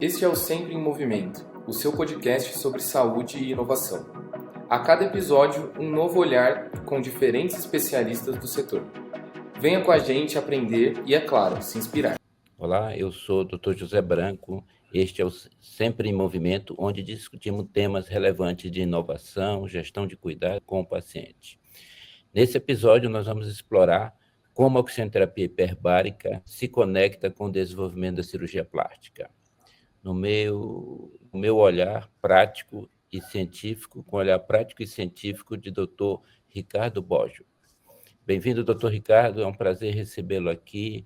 Este é o Sempre em Movimento, o seu podcast sobre saúde e inovação. A cada episódio, um novo olhar com diferentes especialistas do setor. Venha com a gente aprender e, é claro, se inspirar. Olá, eu sou o Dr. José Branco. Este é o Sempre em Movimento, onde discutimos temas relevantes de inovação, gestão de cuidado com o paciente. Nesse episódio, nós vamos explorar como a oxigenoterapia hiperbárica se conecta com o desenvolvimento da cirurgia plástica. No meu olhar prático e científico, com o olhar prático e científico de Dr. Ricardo Boggio. Bem-vindo, Dr. Ricardo, é um prazer recebê-lo aqui.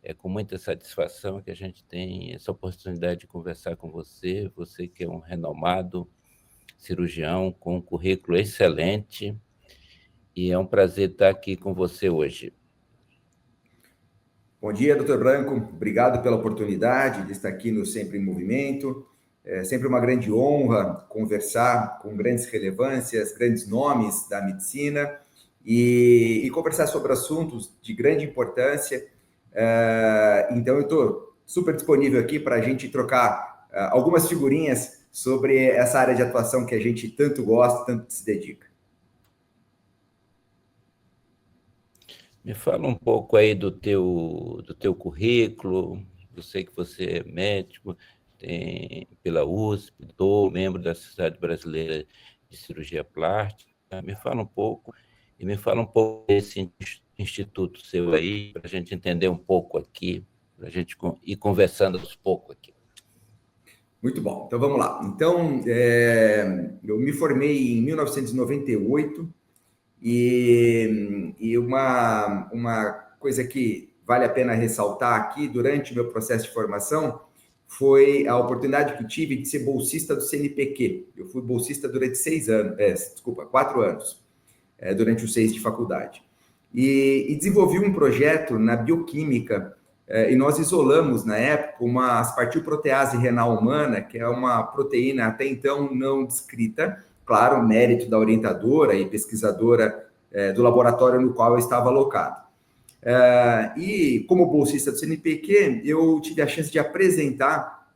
É com muita satisfação que a gente tem essa oportunidade de conversar com você, você que é um renomado cirurgião com um currículo excelente, e é um prazer estar aqui com você hoje. Bom dia, doutor Branco. Obrigado pela oportunidade de estar aqui no Sempre em Movimento. É sempre uma grande honra conversar com grandes relevâncias, grandes nomes da medicina e conversar sobre assuntos de grande importância. Então, eu estou super disponível aqui para a gente trocar algumas figurinhas sobre essa área de atuação que a gente tanto gosta, tanto se dedica. Me fala um pouco aí do teu currículo. Eu sei que você é médico, tem pela USP, membro da Sociedade Brasileira de Cirurgia Plástica. Me fala um pouco desse instituto seu aí, para a gente entender um pouco aqui, para a gente ir conversando aos poucos aqui. Muito bom, então vamos lá. Então, eu me formei em 1998 e uma coisa que vale a pena ressaltar aqui durante o meu processo de formação foi a oportunidade que tive de ser bolsista do CNPq. Eu fui bolsista durante 4 anos, durante os 6 de faculdade. E desenvolvi um projeto na bioquímica, e nós isolamos, na época, uma aspartilprotease renal humana, que é uma proteína até então não descrita, claro, mérito da orientadora e pesquisadora do laboratório no qual eu estava alocado. E como bolsista do CNPq, eu tive a chance de apresentar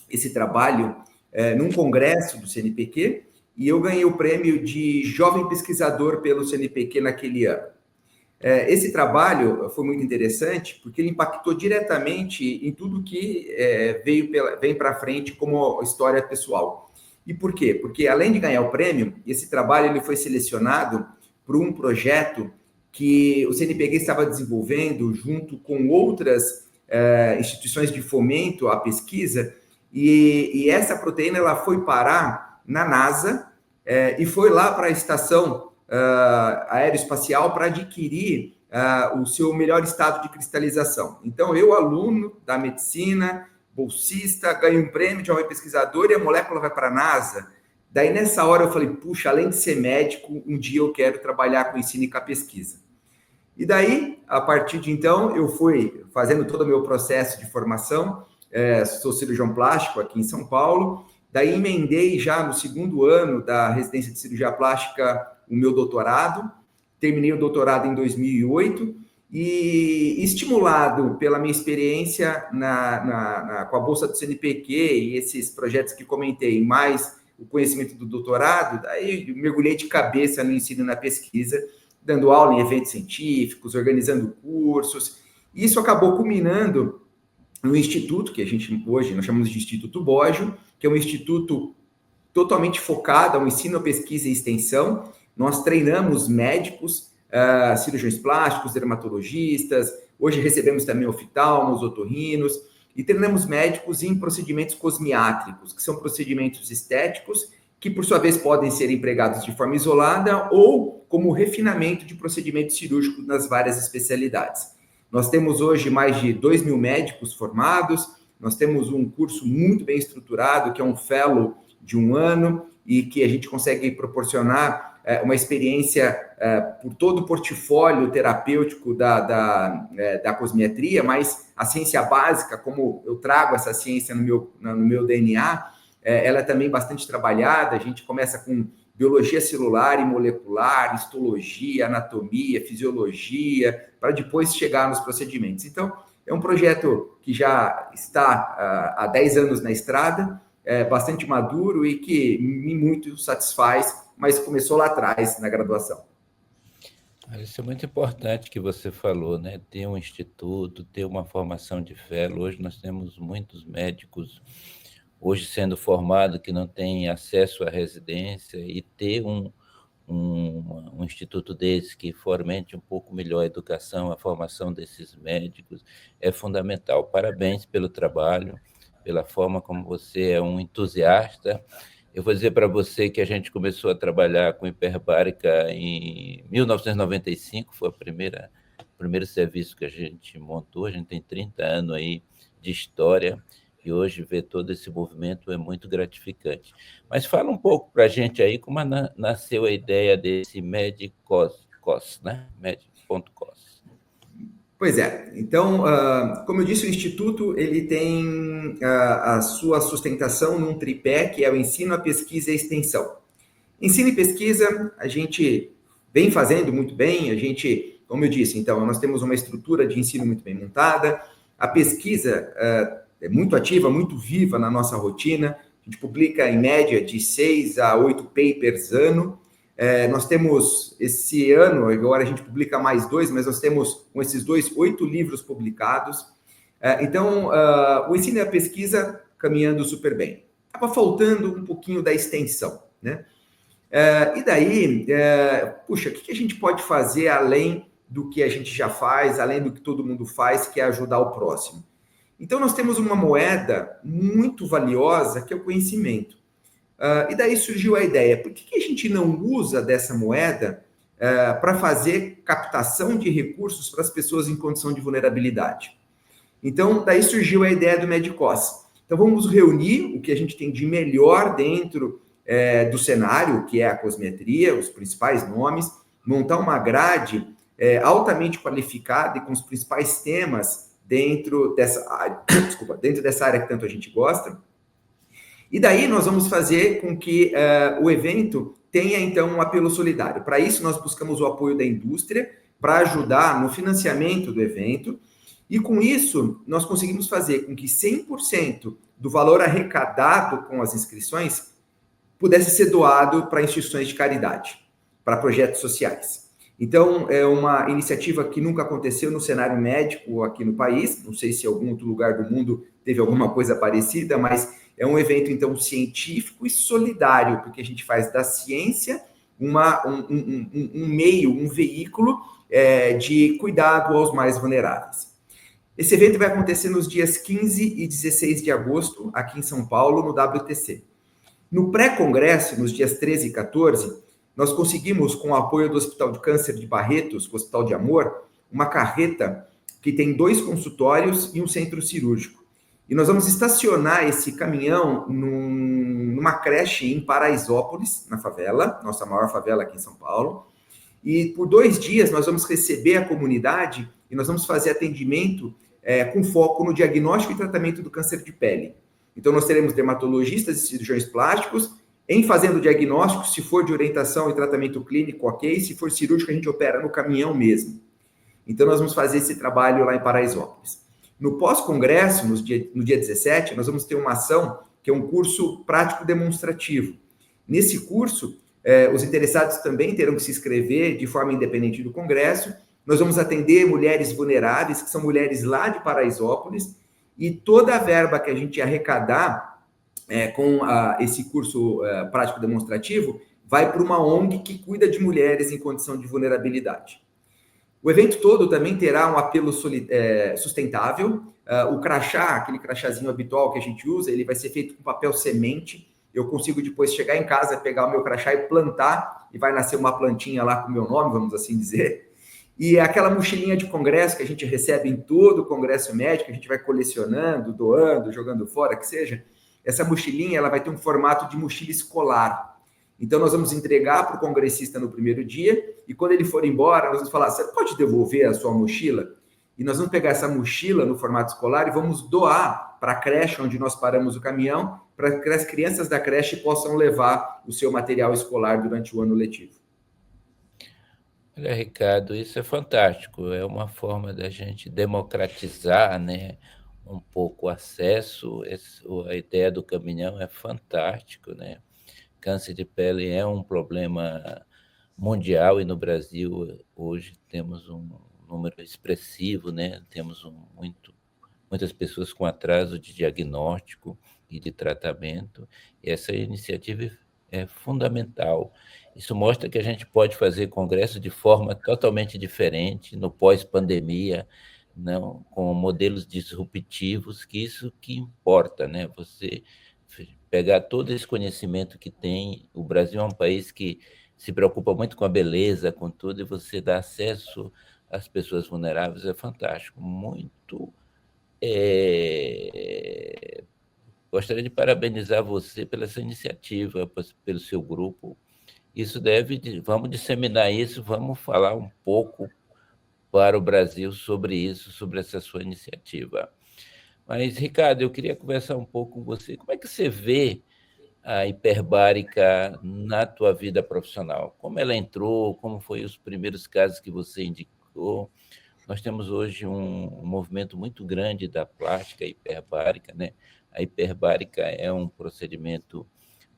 esse trabalho num congresso do CNPq, e eu ganhei o prêmio de jovem pesquisador pelo CNPq naquele ano. Esse trabalho foi muito interessante porque ele impactou diretamente em tudo que vem para frente como história pessoal. E por quê? Porque além de ganhar o prêmio, esse trabalho ele foi selecionado por um projeto que o CNPq estava desenvolvendo junto com outras instituições de fomento à pesquisa, e essa proteína ela foi parar na NASA e foi lá para a estação aeroespacial para adquirir o seu melhor estado de cristalização. Então, eu, aluno da medicina, bolsista, ganho um prêmio de jovem pesquisador e a molécula vai para a NASA. Daí, nessa hora, eu falei, puxa, além de ser médico, um dia eu quero trabalhar com ensino e com a pesquisa. E daí, a partir de então, eu fui fazendo todo o meu processo de formação, sou cirurgião plástico aqui em São Paulo, daí emendei já no segundo ano da residência de cirurgia plástica o meu doutorado, terminei o doutorado em 2008 e estimulado pela minha experiência com a bolsa do CNPq e esses projetos que comentei, mais o conhecimento do doutorado, daí mergulhei de cabeça no ensino e na pesquisa, dando aula em eventos científicos, organizando cursos. Isso acabou culminando no instituto, que a gente hoje nós chamamos de Instituto Boggio, que é um instituto totalmente focado ao ensino, pesquisa e extensão. Nós treinamos médicos, cirurgiões plásticos, dermatologistas, hoje recebemos também oftalmos, otorrinos, e treinamos médicos em procedimentos cosmiátricos, que são procedimentos estéticos, que por sua vez podem ser empregados de forma isolada ou como refinamento de procedimentos cirúrgicos nas várias especialidades. Nós temos hoje mais de 2.000 médicos formados, nós temos um curso muito bem estruturado, que é um fellow de 1 ano, e que a gente consegue proporcionar uma experiência por todo o portfólio terapêutico da cosmetria, mas a ciência básica, como eu trago essa ciência no meu DNA, ela é também bastante trabalhada. A gente começa com biologia celular e molecular, histologia, anatomia, fisiologia, para depois chegar nos procedimentos. Então, é um projeto que já está há 10 anos na estrada, bastante maduro e que me muito satisfaz, mas começou lá atrás, na graduação. Isso é muito importante que você falou, né? Ter um instituto, ter uma formação de fellow. Hoje nós temos muitos médicos hoje sendo formados que não têm acesso à residência, e ter um instituto desse que fomente um pouco melhor a educação, a formação desses médicos é fundamental. Parabéns pelo trabalho, pela forma como você é um entusiasta. Eu vou dizer para você que a gente começou a trabalhar com hiperbárica em 1995, foi o primeiro serviço que a gente montou. A gente tem 30 anos aí de história, e hoje ver todo esse movimento é muito gratificante. Mas fala um pouco para a gente aí como nasceu a ideia desse Medicos, né? Medic.cos. Pois é, então, como eu disse, o Instituto ele tem a sua sustentação num tripé, que é o ensino, a pesquisa e a extensão. Ensino e pesquisa, a gente vem fazendo muito bem, a gente, como eu disse, então, nós temos uma estrutura de ensino muito bem montada, a pesquisa é muito ativa, muito viva na nossa rotina, a gente publica, em média, de 6 a 8 papers ano. Nós temos, esse ano, agora a gente publica mais 2, mas nós temos, com esses 2, 8 livros publicados. Então, o ensino e a pesquisa caminhando super bem. Estava faltando um pouquinho da extensão, né? E daí, puxa, o que a gente pode fazer além do que a gente já faz, além do que todo mundo faz, que é ajudar o próximo? Então, nós temos uma moeda muito valiosa, que é o conhecimento. E daí surgiu a ideia, por que a gente não usa dessa moeda para fazer captação de recursos para as pessoas em condição de vulnerabilidade? Então, daí surgiu a ideia do Medicos. Então, vamos reunir o que a gente tem de melhor dentro do cenário, que é a cosmetria, os principais nomes, montar uma grade altamente qualificada e com os principais temas dentro dessa área, dentro dessa área que tanto a gente gosta. E daí nós vamos fazer com que o evento tenha, então, um apelo solidário. Para isso, nós buscamos o apoio da indústria para ajudar no financiamento do evento, e com isso, nós conseguimos fazer com que 100% do valor arrecadado com as inscrições pudesse ser doado para instituições de caridade, para projetos sociais. Então, é uma iniciativa que nunca aconteceu no cenário médico aqui no país, não sei se em algum outro lugar do mundo teve alguma coisa parecida, mas é um evento, então, científico e solidário, porque a gente faz da ciência um meio, um veículo de cuidado aos mais vulneráveis. Esse evento vai acontecer nos dias 15 e 16 de agosto, aqui em São Paulo, no WTC. No pré-congresso, nos dias 13 e 14, nós conseguimos, com o apoio do Hospital de Câncer de Barretos, o Hospital de Amor, uma carreta que tem 2 consultórios e um centro cirúrgico. E nós vamos estacionar esse caminhão numa creche em Paraisópolis, na favela, nossa maior favela aqui em São Paulo. E por 2 dias nós vamos receber a comunidade e nós vamos fazer atendimento com foco no diagnóstico e tratamento do câncer de pele. Então nós teremos dermatologistas e cirurgiões plásticos em fazendo o diagnóstico, se for de orientação e tratamento clínico, ok. Se for cirúrgico, a gente opera no caminhão mesmo. Então, nós vamos fazer esse trabalho lá em Paraisópolis. No pós-congresso, no dia 17, nós vamos ter uma ação que é um curso prático demonstrativo. Nesse curso, os interessados também terão que se inscrever de forma independente do congresso. Nós vamos atender mulheres vulneráveis, que são mulheres lá de Paraisópolis, e toda a verba que a gente arrecadar com esse curso prático demonstrativo, vai para uma ONG que cuida de mulheres em condição de vulnerabilidade. O evento todo também terá um apelo sustentável. O crachá, aquele crachazinho habitual que a gente usa, ele vai ser feito com papel semente. Eu consigo depois chegar em casa, pegar o meu crachá e plantar, e vai nascer uma plantinha lá com o meu nome, vamos assim dizer. E aquela mochilinha de congresso que a gente recebe em todo o congresso médico, a gente vai colecionando, doando, jogando fora, que seja. Essa mochilinha ela vai ter um formato de mochila escolar. Então, nós vamos entregar para o congressista no primeiro dia, e quando ele for embora, nós vamos falar, você pode devolver a sua mochila? E nós vamos pegar essa mochila no formato escolar e vamos doar para a creche onde nós paramos o caminhão, para que as crianças da creche possam levar o seu material escolar durante o ano letivo. Olha, Ricardo, isso é fantástico. É uma forma da gente democratizar, né, um pouco o acesso. A ideia do caminhão é fantástico, né? Câncer de pele é um problema mundial e no Brasil hoje temos um número expressivo, né? Temos muitas pessoas com atraso de diagnóstico e de tratamento. E essa iniciativa é fundamental. Isso mostra que a gente pode fazer congresso de forma totalmente diferente no pós-pandemia, não com modelos disruptivos, que isso que importa, né? Você pegar todo esse conhecimento que tem. O Brasil é um país que se preocupa muito com a beleza, com tudo, e você dá acesso às pessoas vulneráveis é fantástico. Muito. É, Gostaria de parabenizar você pela essa iniciativa, pelo seu grupo. Vamos disseminar isso, vamos falar um pouco para o Brasil sobre isso, sobre essa sua iniciativa. Mas, Ricardo, eu queria conversar um pouco com você. Como é que você vê a hiperbárica na tua vida profissional? Como ela entrou? Como foi os primeiros casos que você indicou? Nós temos hoje um movimento muito grande da plástica hiperbárica, né? A hiperbárica é um procedimento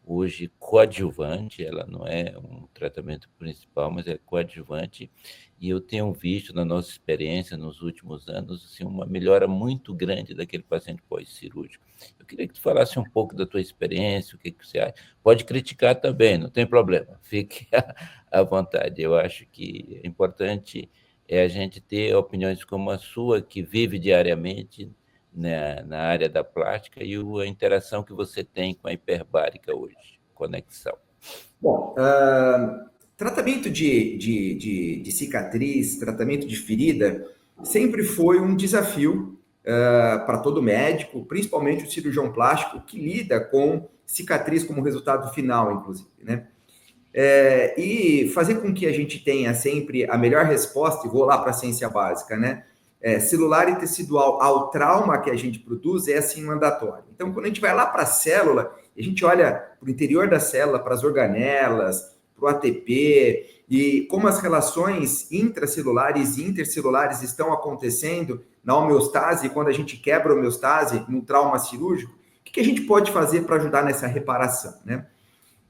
hoje coadjuvante, ela não é um tratamento principal, mas é coadjuvante, e eu tenho visto na nossa experiência nos últimos anos assim, uma melhora muito grande daquele paciente pós-cirúrgico. Eu queria que tu falasse um pouco da tua experiência, o que você acha. Pode criticar também, não tem problema, fique à vontade. Eu acho que é importante a gente ter opiniões como a sua, que vive diariamente, né, na área da plástica, e a interação que você tem com a hiperbárica hoje, conexão. Bom, tratamento de cicatriz, tratamento de ferida, sempre foi um desafio para todo médico, principalmente o cirurgião plástico, que lida com cicatriz como resultado final, inclusive, né? E fazer com que a gente tenha sempre a melhor resposta, e vou lá para a ciência básica, né? Celular e tecidual ao trauma que a gente produz é assim mandatório. Então, quando a gente vai lá para a célula, a gente olha para o interior da célula, para as organelas, para o ATP, e como as relações intracelulares e intercelulares estão acontecendo na homeostase, quando a gente quebra a homeostase no trauma cirúrgico, o que a gente pode fazer para ajudar nessa reparação, né?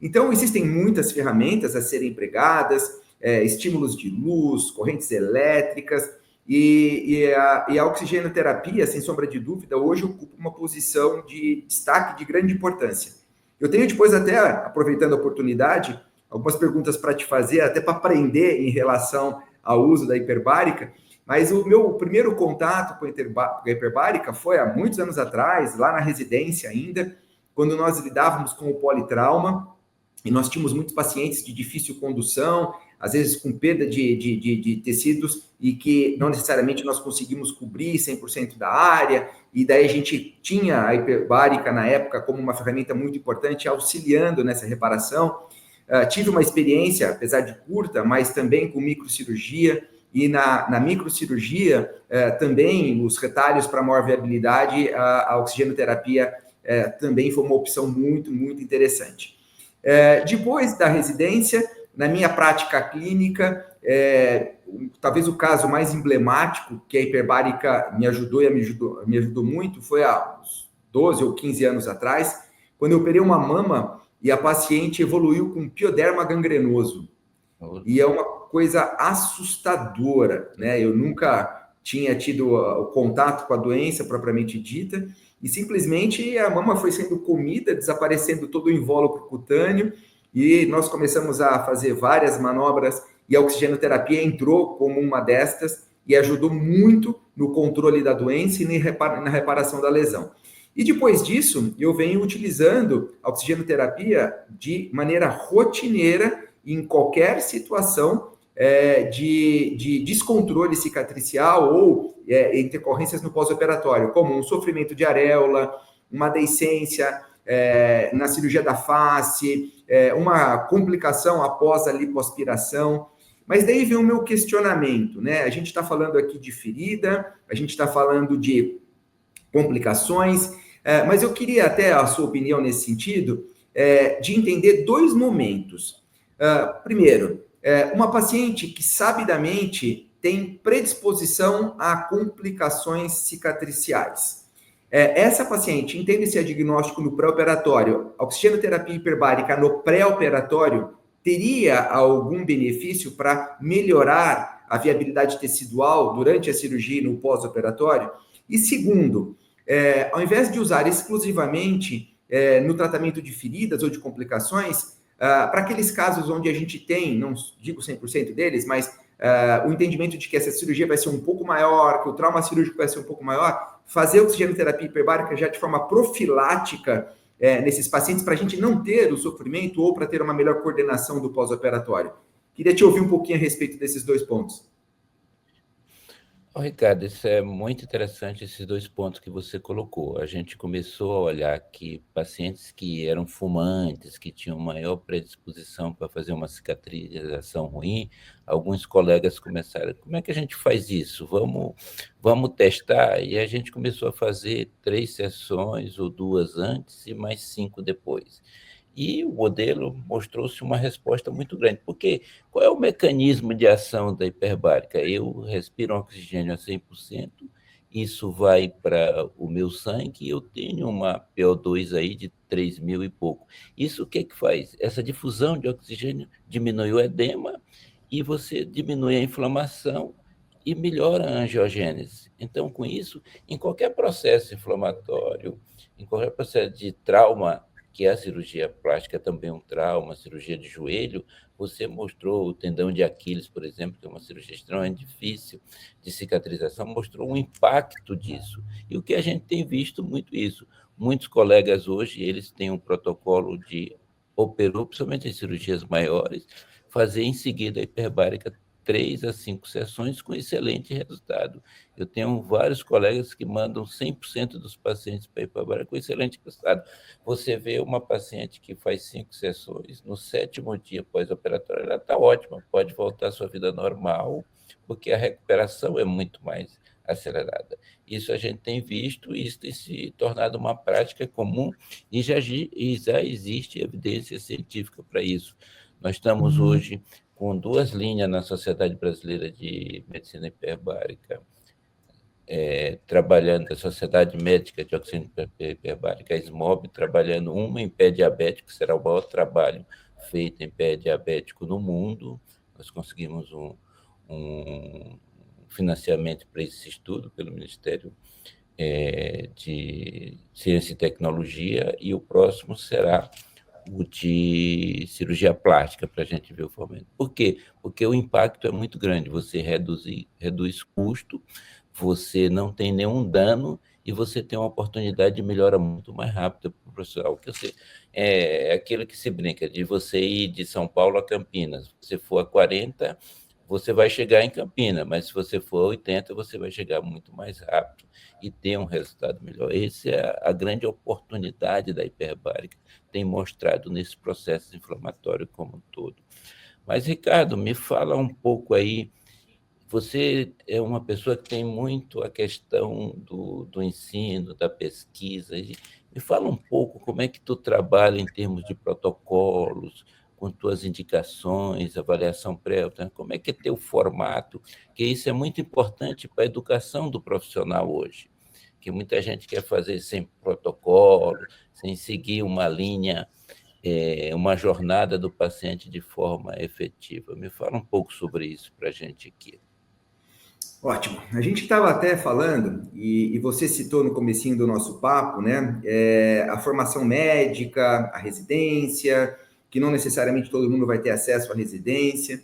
Então, existem muitas ferramentas a serem empregadas, estímulos de luz, correntes elétricas, e a oxigenoterapia, sem sombra de dúvida, hoje ocupa uma posição de destaque de grande importância. Eu tenho depois até, aproveitando a oportunidade, algumas perguntas para te fazer, até para aprender em relação ao uso da hiperbárica, mas o meu primeiro contato com a hiperbárica foi há muitos anos atrás, lá na residência ainda, quando nós lidávamos com o politrauma, e nós tínhamos muitos pacientes de difícil condução, às vezes com perda de tecidos, e que não necessariamente nós conseguimos cobrir 100% da área, e daí a gente tinha a hiperbárica na época como uma ferramenta muito importante, auxiliando nessa reparação. Tive uma experiência, apesar de curta, mas também com microcirurgia, e na microcirurgia também os retalhos para maior viabilidade, a oxigenoterapia também foi uma opção muito, muito interessante. Depois da residência, na minha prática clínica, talvez o caso mais emblemático que a hiperbárica me ajudou muito foi há uns 12 ou 15 anos atrás, quando eu operei uma mama e a paciente evoluiu com pioderma gangrenoso. E é uma coisa assustadora, né? Eu nunca tinha tido o contato com a doença propriamente dita, e simplesmente a mama foi sendo comida, desaparecendo todo o invólucro cutâneo, e nós começamos a fazer várias manobras, e a oxigenoterapia entrou como uma destas, e ajudou muito no controle da doença e na reparação da lesão. E depois disso, eu venho utilizando a oxigenoterapia de maneira rotineira, em qualquer situação de descontrole cicatricial ou intercorrências no pós-operatório, como um sofrimento de areola, uma deiscência na cirurgia da face, uma complicação após a lipoaspiração. Mas daí vem o meu questionamento, né? A gente está falando aqui de ferida, a gente está falando de complicações, mas eu queria até a sua opinião nesse sentido, de entender dois momentos. Primeiro, uma paciente que sabidamente tem predisposição a complicações cicatriciais. Essa paciente, entende-se a diagnóstico no pré-operatório, oxigenoterapia hiperbárica no pré-operatório, teria algum benefício para melhorar a viabilidade tecidual durante a cirurgia e no pós-operatório? E segundo, ao invés de usar exclusivamente no tratamento de feridas ou de complicações, para aqueles casos onde a gente tem, não digo 100% deles, mas o entendimento de que essa cirurgia vai ser um pouco maior, que o trauma cirúrgico vai ser um pouco maior, fazer oxigenoterapia hiperbárica já de forma profilática nesses pacientes, para a gente não ter o sofrimento ou para ter uma melhor coordenação do pós-operatório. Queria te ouvir um pouquinho a respeito desses dois pontos. Ricardo, isso é muito interessante, esses dois pontos que você colocou. A gente começou a olhar que pacientes que eram fumantes, que tinham maior predisposição para fazer uma cicatrização ruim, alguns colegas começaram, como é que a gente faz isso? Vamos testar? E a gente começou a fazer 3 sessões, ou 2 antes e mais 5 depois. E o modelo mostrou-se uma resposta muito grande, porque qual é o mecanismo de ação da hiperbárica? Eu respiro oxigênio a 100%, isso vai para o meu sangue e eu tenho uma PO2 aí de 3.000 e pouco. Isso o que faz? Essa difusão de oxigênio diminui o edema e você diminui a inflamação e melhora a angiogênese. Então, com isso, em qualquer processo inflamatório, em qualquer processo de trauma, que a cirurgia plástica é também um trauma, a cirurgia de joelho, você mostrou o tendão de Aquiles, por exemplo, que é uma cirurgia extremamente difícil de cicatrização, mostrou um impacto disso. E o que a gente tem visto muito isso. Muitos colegas hoje, eles têm um protocolo de operou, principalmente em cirurgias maiores, fazer em seguida a hiperbárica 3 a 5 sessões com excelente resultado. Eu tenho vários colegas que mandam 100% dos pacientes para a hiperbárica com excelente resultado. Você vê uma paciente que faz 5 sessões, no 7º dia pós-operatório, ela está ótima, pode voltar à sua vida normal, porque a recuperação é muito mais acelerada. Isso a gente tem visto e isso tem se tornado uma prática comum e já existe evidência científica para isso. Nós estamos hoje com 2 linhas na Sociedade Brasileira de Medicina Hiperbárica, trabalhando, a Sociedade Médica de Oxigenoterapia Hiperbárica, a SMOB, trabalhando uma em pé diabético, que será o maior trabalho feito em pé diabético no mundo. Nós conseguimos um financiamento para esse estudo pelo Ministério de Ciência e Tecnologia, e o próximo será o de cirurgia plástica, para a gente ver o fomento. Por quê? Porque o impacto é muito grande, você reduz custo, você não tem nenhum dano e você tem uma oportunidade de melhora muito mais rápida para o profissional. Que é aquilo que se brinca, de você ir de São Paulo a Campinas. Se você for a 40, você vai chegar em Campinas, mas se você for a 80, você vai chegar muito mais rápido e ter um resultado melhor. Essa é a grande oportunidade da hiperbárica, tem mostrado nesse processo inflamatório como um todo. Mas, Ricardo, me fala um pouco aí, você é uma pessoa que tem muito a questão do ensino, da pesquisa, me fala um pouco como é que tu trabalha em termos de protocolos, com tuas indicações, avaliação prévia, como é que é teu formato, que isso é muito importante para a educação do profissional hoje, que muita gente quer fazer sem protocolo, sem seguir uma linha, uma jornada do paciente de forma efetiva. Me fala um pouco sobre isso para a gente aqui. Ótimo. A gente estava até falando, e você citou no comecinho do nosso papo, né, a formação médica, a residência, que não necessariamente todo mundo vai ter acesso à residência.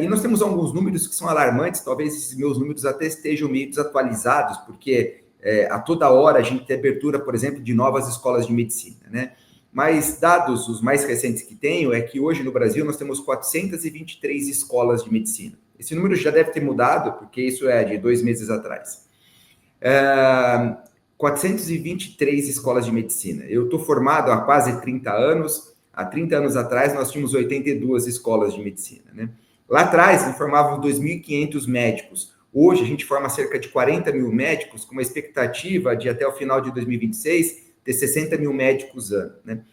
E nós temos alguns números que são alarmantes, talvez esses meus números até estejam meio desatualizados, porque a toda hora a gente tem abertura, por exemplo, de novas escolas de medicina, né? Mas dados, os mais recentes que tenho, é que hoje no Brasil nós temos 423 escolas de medicina. Esse número já deve ter mudado, porque isso é de 2 meses atrás. 423 escolas de medicina. Eu estou formado há quase 30 anos. Há 30 anos atrás, nós tínhamos 82 escolas de medicina, né? Lá atrás, nós formávamos 2.500 médicos. Hoje, a gente forma cerca de 40 mil médicos, com uma expectativa de, até o final de 2026, ter 60 mil médicos ano, né?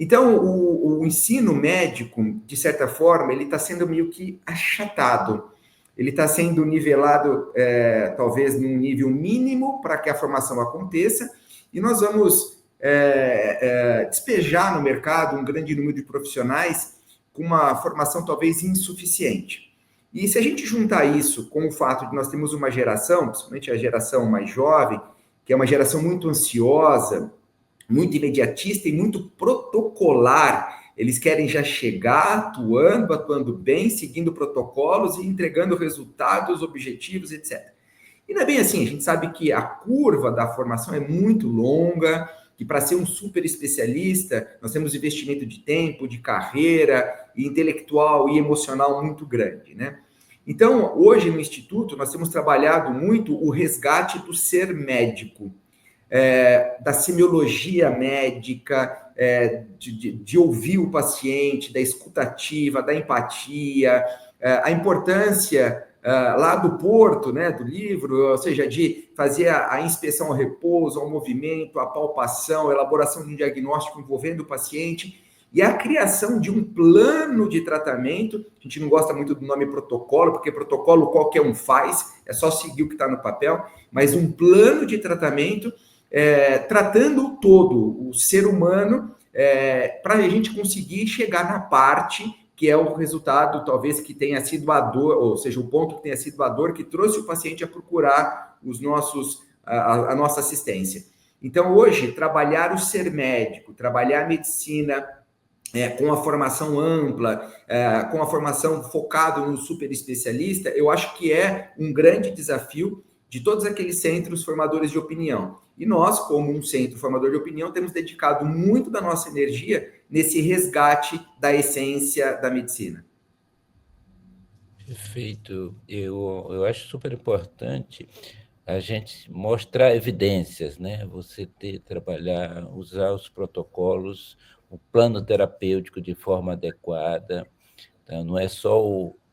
Então, o ensino médico, de certa forma, ele está sendo meio que achatado. Ele está sendo nivelado, talvez, num nível mínimo para que a formação aconteça, e nós vamos despejar no mercado um grande número de profissionais com uma formação talvez insuficiente. E se a gente juntar isso com o fato de nós termos uma geração, principalmente a geração mais jovem, que é uma geração muito ansiosa, muito imediatista e muito protocolar. Eles querem já chegar atuando bem, seguindo protocolos e entregando resultados, objetivos, etc. E não é bem assim, a gente sabe que a curva da formação é muito longa, que para ser um super especialista, nós temos investimento de tempo, de carreira, intelectual e emocional muito grande, né? Então, hoje no Instituto, nós temos trabalhado muito o resgate do ser médico, da semiologia médica, de ouvir o paciente, da escutativa, da empatia, a importância lá do Porto, né, do livro, ou seja, de fazer a inspeção ao repouso, ao movimento, a palpação, a elaboração de um diagnóstico envolvendo o paciente e a criação de um plano de tratamento. A gente não gosta muito do nome protocolo, porque protocolo qualquer um faz, é só seguir o que está no papel, mas um plano de tratamento tratando o todo, o ser humano, para a gente conseguir chegar na parte que é o resultado, talvez, que tenha sido a dor, ou seja, o ponto que tenha sido a dor que trouxe o paciente a procurar a nossa assistência. Então, hoje, trabalhar o ser médico, trabalhar a medicina com a formação ampla, com a formação focada no super especialista, eu acho que é um grande desafio de todos aqueles centros formadores de opinião. E nós, como um centro formador de opinião, temos dedicado muito da nossa energia nesse resgate da essência da medicina. Perfeito. Eu acho super importante a gente mostrar evidências, né? Você trabalhar, usar os protocolos, o plano terapêutico de forma adequada. Então, não é só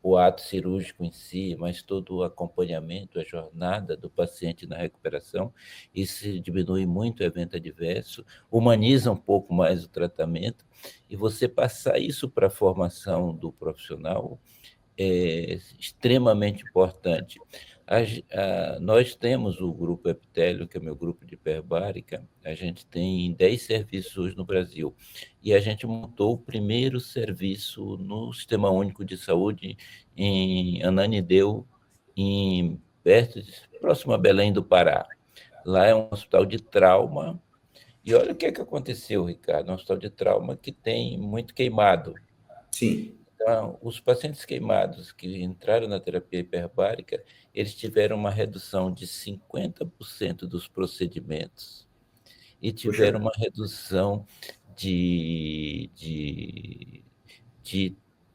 o ato cirúrgico em si, mas todo o acompanhamento, a jornada do paciente na recuperação. Isso diminui muito o evento adverso, humaniza um pouco mais o tratamento, e você passar isso para a formação do profissional é extremamente importante. Nós temos o Grupo Epitélio, que é meu grupo de hiperbárica, a gente tem 10 serviços hoje no Brasil, e a gente montou o primeiro serviço no Sistema Único de Saúde em Ananindeua, próximo a Belém do Pará. Lá é um hospital de trauma, e olha o que aconteceu, Ricardo, um hospital de trauma que tem muito queimado. Sim. Então, os pacientes queimados que entraram na terapia hiperbárica, eles tiveram uma redução de 50% dos procedimentos e tiveram uma redução de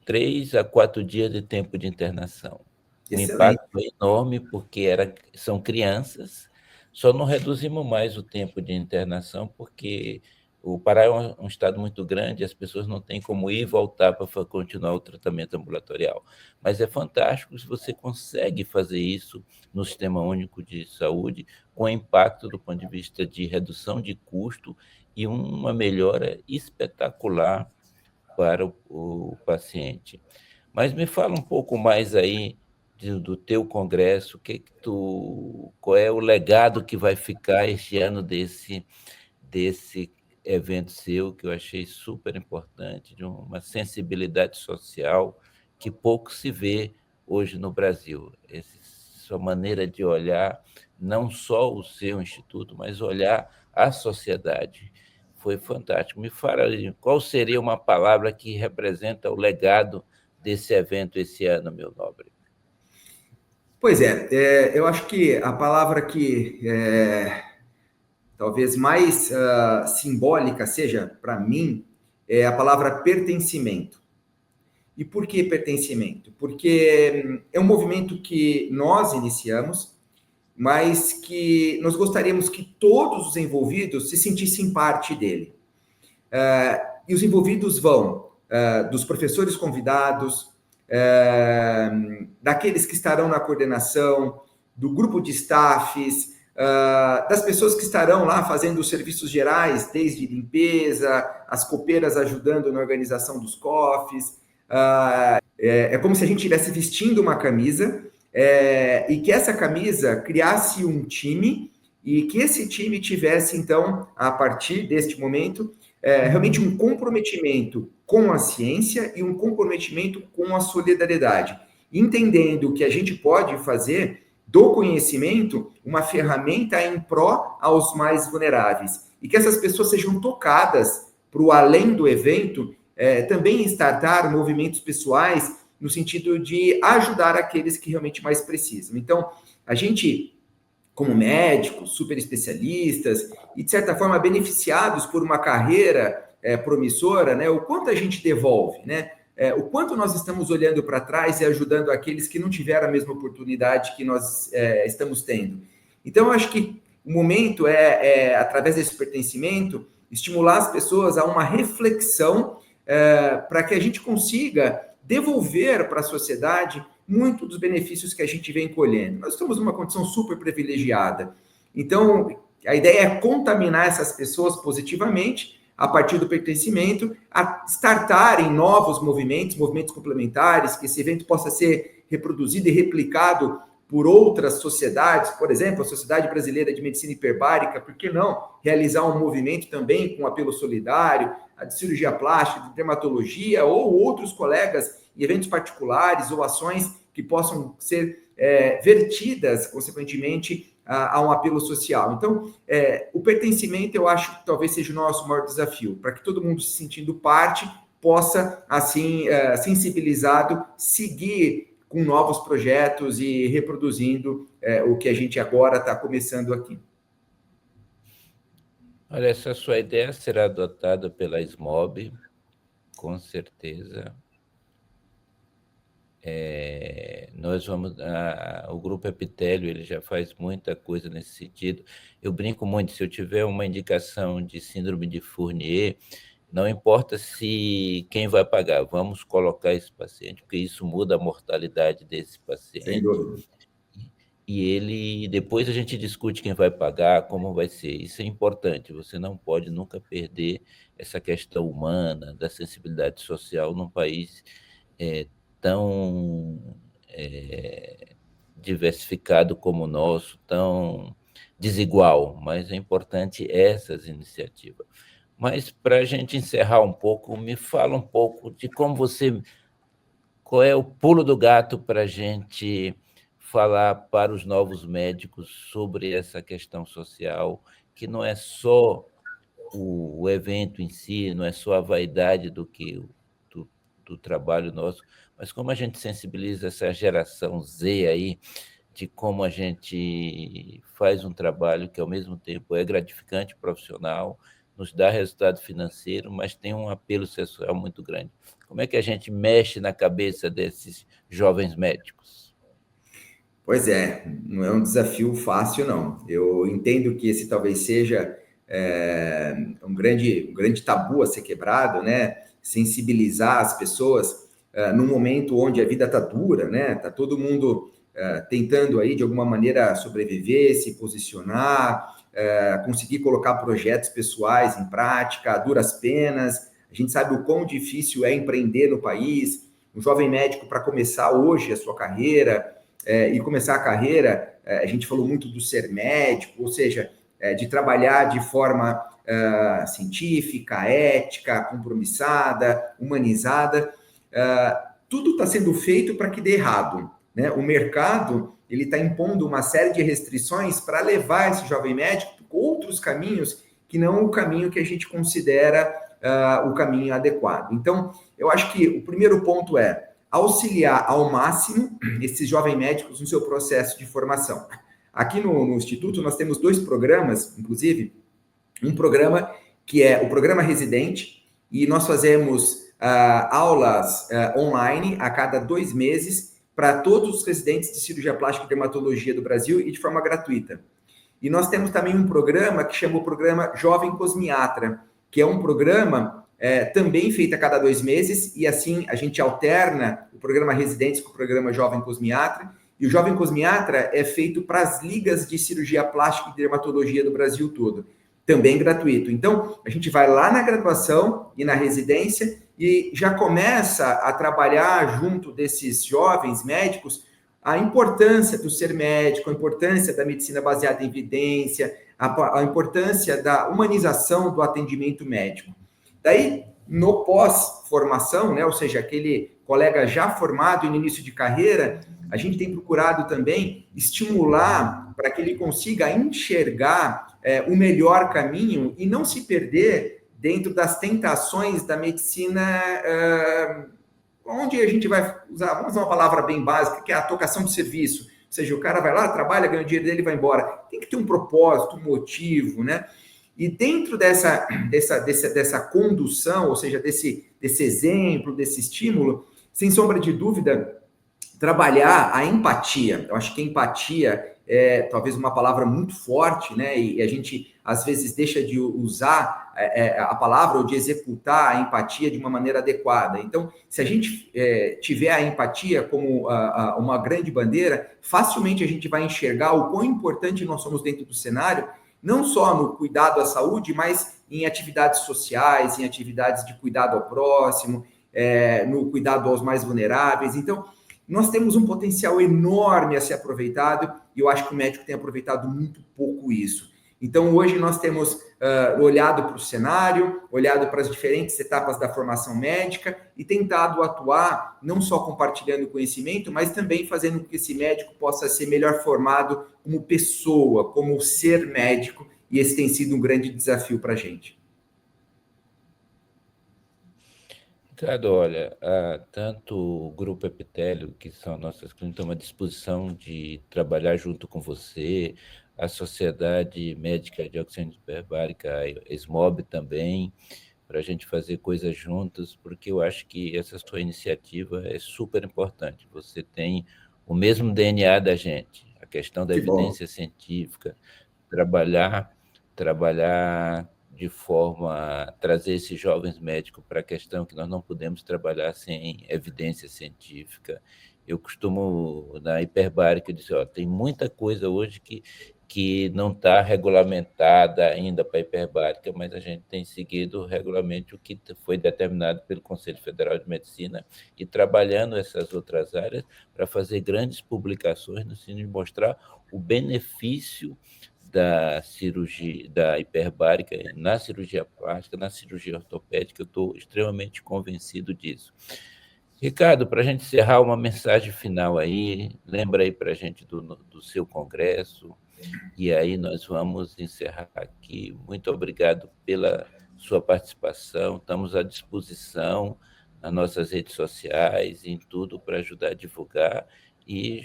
3 a 4 dias de tempo de internação. Excelente. O impacto é enorme, porque são crianças, só não reduzimos mais o tempo de internação, porque o Pará é um estado muito grande, as pessoas não têm como ir e voltar para continuar o tratamento ambulatorial. Mas é fantástico se você consegue fazer isso no Sistema Único de Saúde, com impacto do ponto de vista de redução de custo e uma melhora espetacular para o paciente. Mas me fala um pouco mais aí do teu congresso, qual é o legado que vai ficar este ano desse evento seu, que eu achei super importante, de uma sensibilidade social que pouco se vê hoje no Brasil. Sua maneira de olhar não só o seu instituto, mas olhar a sociedade. Foi fantástico. Me fala, qual seria uma palavra que representa o legado desse evento esse ano, meu nobre? Pois eu acho que a palavra que talvez mais simbólica seja, para mim, é a palavra pertencimento. E por que pertencimento? Porque é um movimento que nós iniciamos, mas que nós gostaríamos que todos os envolvidos se sentissem parte dele. E os envolvidos vão dos professores convidados, daqueles que estarão na coordenação, do grupo de staffs, das pessoas que estarão lá fazendo os serviços gerais, desde limpeza, as copeiras ajudando na organização dos cofres. É como se a gente estivesse vestindo uma camisa e que essa camisa criasse um time e que esse time tivesse, então, a partir deste momento, realmente um comprometimento com a ciência e um comprometimento com a solidariedade, entendendo que a gente pode fazer do conhecimento uma ferramenta em pró aos mais vulneráveis e que essas pessoas sejam tocadas para o além do evento, também startar movimentos pessoais no sentido de ajudar aqueles que realmente mais precisam. Então, a gente, como médicos, super especialistas e, de certa forma, beneficiados por uma carreira promissora, né, o quanto a gente devolve, né? O quanto nós estamos olhando para trás e ajudando aqueles que não tiveram a mesma oportunidade que nós estamos tendo. Então, eu acho que o momento através desse pertencimento, estimular as pessoas a uma reflexão para que a gente consiga devolver para a sociedade muito dos benefícios que a gente vem colhendo. Nós estamos numa condição super privilegiada. Então, a ideia é contaminar essas pessoas positivamente a partir do pertencimento, a startarem novos movimentos complementares, que esse evento possa ser reproduzido e replicado por outras sociedades, por exemplo, a Sociedade Brasileira de Medicina Hiperbárica, por que não realizar um movimento também com apelo solidário, a de cirurgia plástica, de dermatologia, ou outros colegas em eventos particulares ou ações que possam ser vertidas, consequentemente, a um apelo social. Então, o pertencimento, eu acho que talvez seja o nosso maior desafio, para que todo mundo se sentindo parte possa, assim, sensibilizado, seguir com novos projetos e reproduzindo o que a gente agora está começando aqui. Olha, essa sua ideia será adotada pela SMOB, com certeza. Nós vamos, o Grupo Epitélio, ele já faz muita coisa nesse sentido. Eu brinco muito, se eu tiver uma indicação de síndrome de Fournier, não importa se quem vai pagar, vamos colocar esse paciente, porque isso muda a mortalidade desse paciente. Sem dúvida. E depois a gente discute quem vai pagar, como vai ser. Isso é importante, você não pode nunca perder essa questão humana, da sensibilidade social num país tão diversificado como o nosso, tão desigual, mas é importante essas iniciativas. Mas, para a gente encerrar um pouco, me fala um pouco de qual é o pulo do gato para a gente falar para os novos médicos sobre essa questão social, que não é só o evento em si, não é só a vaidade do trabalho nosso, mas como a gente sensibiliza essa geração Z aí, de como a gente faz um trabalho que, ao mesmo tempo, é gratificante profissional, nos dá resultado financeiro, mas tem um apelo social muito grande. Como é que a gente mexe na cabeça desses jovens médicos? Pois não é um desafio fácil, não. Eu entendo que esse talvez seja um grande tabu a ser quebrado, né? Sensibilizar as pessoas num momento onde a vida está dura, né? Está todo mundo tentando aí, de alguma maneira, sobreviver, se posicionar, conseguir colocar projetos pessoais em prática, a duras penas. A gente sabe o quão difícil é empreender no país. Um jovem médico, para começar hoje a sua carreira, e começar a carreira, a gente falou muito do ser médico, ou seja, de trabalhar de forma científica, ética, compromissada, humanizada. Tudo está sendo feito para que dê errado, né? O mercado ele está impondo uma série de restrições para levar esse jovem médico por outros caminhos que não o caminho que a gente considera o caminho adequado. Então, eu acho que o primeiro ponto é auxiliar ao máximo esses jovens médicos no seu processo de formação. Aqui no Instituto, nós temos 2 programas, inclusive, um programa que é o programa residente, e nós fazemos aulas online a cada 2 meses para todos os residentes de cirurgia plástica e dermatologia do Brasil e de forma gratuita. E nós temos também um programa que chama o programa Jovem Cosmiatra, que é um programa também feito a cada 2 meses, e assim a gente alterna o programa Residentes com o programa Jovem Cosmiatra, E o Jovem Cosmiatra é feito para as ligas de cirurgia plástica e dermatologia do Brasil todo, também gratuito. Então, a gente vai lá na graduação e na residência e já começa a trabalhar junto desses jovens médicos a importância do ser médico, a importância da medicina baseada em evidência, a importância da humanização do atendimento médico. Daí, no pós-formação, né, ou seja, aquele colega já formado e no início de carreira, a gente tem procurado também estimular para que ele consiga enxergar o melhor caminho e não se perder dentro das tentações da medicina, onde a gente vai usar, vamos usar uma palavra bem básica, que é a tocação de serviço. Ou seja, o cara vai lá, trabalha, ganha o dinheiro dele e vai embora. Tem que ter um propósito, um motivo, né? E dentro dessa condução, ou seja, desse exemplo, desse estímulo, sem sombra de dúvida, trabalhar a empatia. Eu acho que a empatia é talvez uma palavra muito forte, né? E a gente, às vezes, deixa de usar a palavra ou de executar a empatia de uma maneira adequada. Então, se a gente tiver a empatia como uma grande bandeira, facilmente a gente vai enxergar o quão importante nós somos dentro do cenário, não só no cuidado à saúde, mas em atividades sociais, em atividades de cuidado ao próximo, no cuidado aos mais vulneráveis. Então, nós temos um potencial enorme a ser aproveitado e eu acho que o médico tem aproveitado muito pouco isso. Então, hoje nós temos olhado para o cenário, olhado para as diferentes etapas da formação médica e tentado atuar não só compartilhando conhecimento, mas também fazendo com que esse médico possa ser melhor formado como pessoa, como ser médico, e esse tem sido um grande desafio para a gente. Ricardo, olha, tanto o Grupo Epitélio, que são nossas clínicas, estão à disposição de trabalhar junto com você, a Sociedade Médica de Oxigênio Hiperbárica, a ESMOB também, para a gente fazer coisas juntas, porque eu acho que essa sua iniciativa é super importante. Você tem o mesmo DNA da gente, a questão da evidência científica, trabalhar de forma a trazer esses jovens médicos para a questão que nós não podemos trabalhar sem evidência científica. Eu costumo, na hiperbárica, dizer, tem muita coisa hoje que não está regulamentada ainda para a hiperbárica, mas a gente tem seguido regularmente o que foi determinado pelo Conselho Federal de Medicina e trabalhando essas outras áreas para fazer grandes publicações no sentido de mostrar o benefício da cirurgia, da hiperbárica, na cirurgia plástica, na cirurgia ortopédica. Eu estou extremamente convencido disso. Ricardo, para a gente encerrar, uma mensagem final aí, lembra aí para a gente do seu congresso, e aí nós vamos encerrar aqui. Muito obrigado pela sua participação, estamos à disposição nas nossas redes sociais, em tudo para ajudar a divulgar, e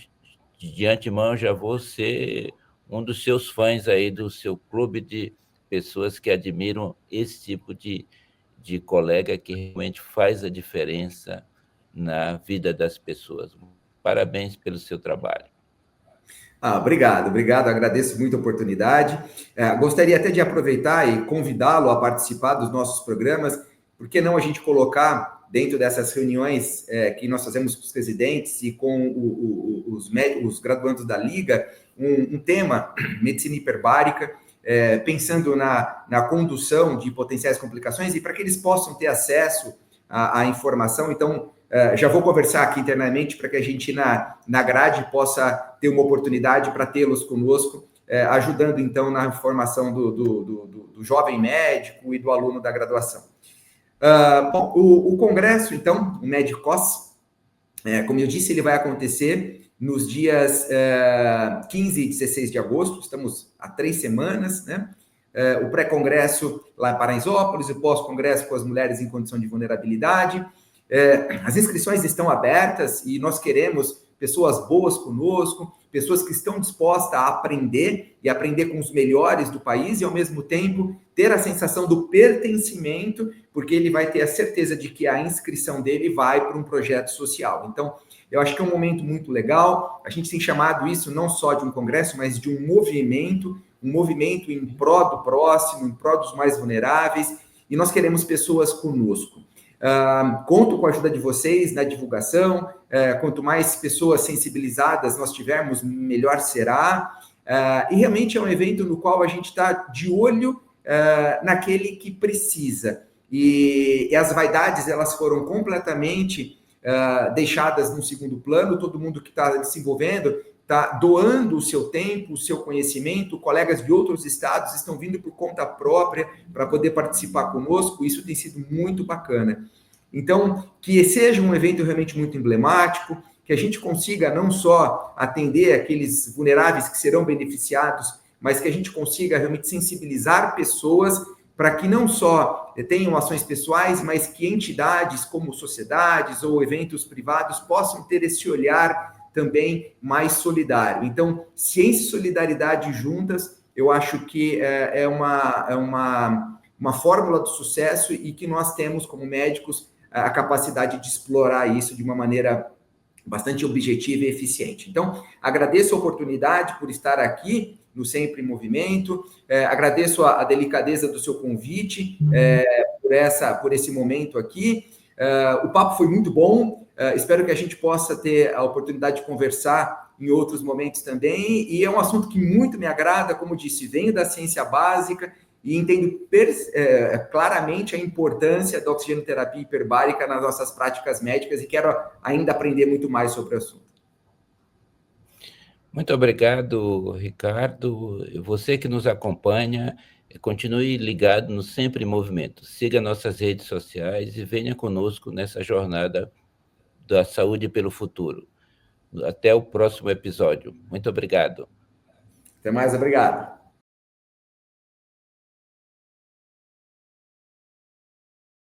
de antemão já vou ser um dos seus fãs aí, do seu clube de pessoas que admiram esse tipo de colega que realmente faz a diferença na vida das pessoas. Parabéns pelo seu trabalho. Obrigado, agradeço muito a oportunidade. Gostaria até de aproveitar e convidá-lo a participar dos nossos programas. Por que não a gente colocar dentro dessas reuniões que nós fazemos com os residentes e com os graduandos da Liga, um tema, medicina hiperbárica, pensando na condução de potenciais complicações e para que eles possam ter acesso à informação. Então, já vou conversar aqui internamente para que a gente na grade possa ter uma oportunidade para tê-los conosco, ajudando então na formação do jovem médico e do aluno da graduação. Bom, o congresso, então, o MEDCOS, como eu disse, ele vai acontecer nos dias 15 e 16 de agosto, estamos há 3 semanas, né? O pré-congresso lá em Paraisópolis, o pós-congresso com as mulheres em condição de vulnerabilidade. As inscrições estão abertas e nós queremos pessoas boas conosco, pessoas que estão dispostas a aprender e aprender com os melhores do país e, ao mesmo tempo, ter a sensação do pertencimento, porque ele vai ter a certeza de que a inscrição dele vai para um projeto social. Então, eu acho que é um momento muito legal. A gente tem chamado isso não só de um congresso, mas de um movimento em prol do próximo, em prol dos mais vulneráveis, e nós queremos pessoas conosco. Conto com a ajuda de vocês na divulgação. Quanto mais pessoas sensibilizadas nós tivermos, melhor será. E realmente é um evento no qual a gente está de olho naquele que precisa. E as vaidades, elas foram completamente deixadas no segundo plano. Todo mundo que está se envolvendo está doando o seu tempo, o seu conhecimento. Colegas de outros estados estão vindo por conta própria para poder participar conosco. Isso tem sido muito bacana. Então, que seja um evento realmente muito emblemático, que a gente consiga não só atender aqueles vulneráveis que serão beneficiados, mas que a gente consiga realmente sensibilizar pessoas para que não só tenham ações pessoais, mas que entidades como sociedades ou eventos privados possam ter esse olhar também mais solidário. Então, ciência e solidariedade juntas, eu acho que é uma fórmula do sucesso e que nós temos, como médicos, a capacidade de explorar isso de uma maneira bastante objetiva e eficiente. Então, agradeço a oportunidade por estar aqui no Sempre em Movimento, agradeço a delicadeza do seu convite por esse momento aqui. O papo foi muito bom, espero que a gente possa ter a oportunidade de conversar em outros momentos também, e é um assunto que muito me agrada, como disse, venho da ciência básica e entendo claramente a importância da oxigenoterapia hiperbárica nas nossas práticas médicas e quero ainda aprender muito mais sobre o assunto. Muito obrigado, Ricardo. Você que nos acompanha, continue ligado no Sempre em Movimento. Siga nossas redes sociais e venha conosco nessa jornada da saúde pelo futuro. Até o próximo episódio. Muito obrigado. Até mais, obrigado.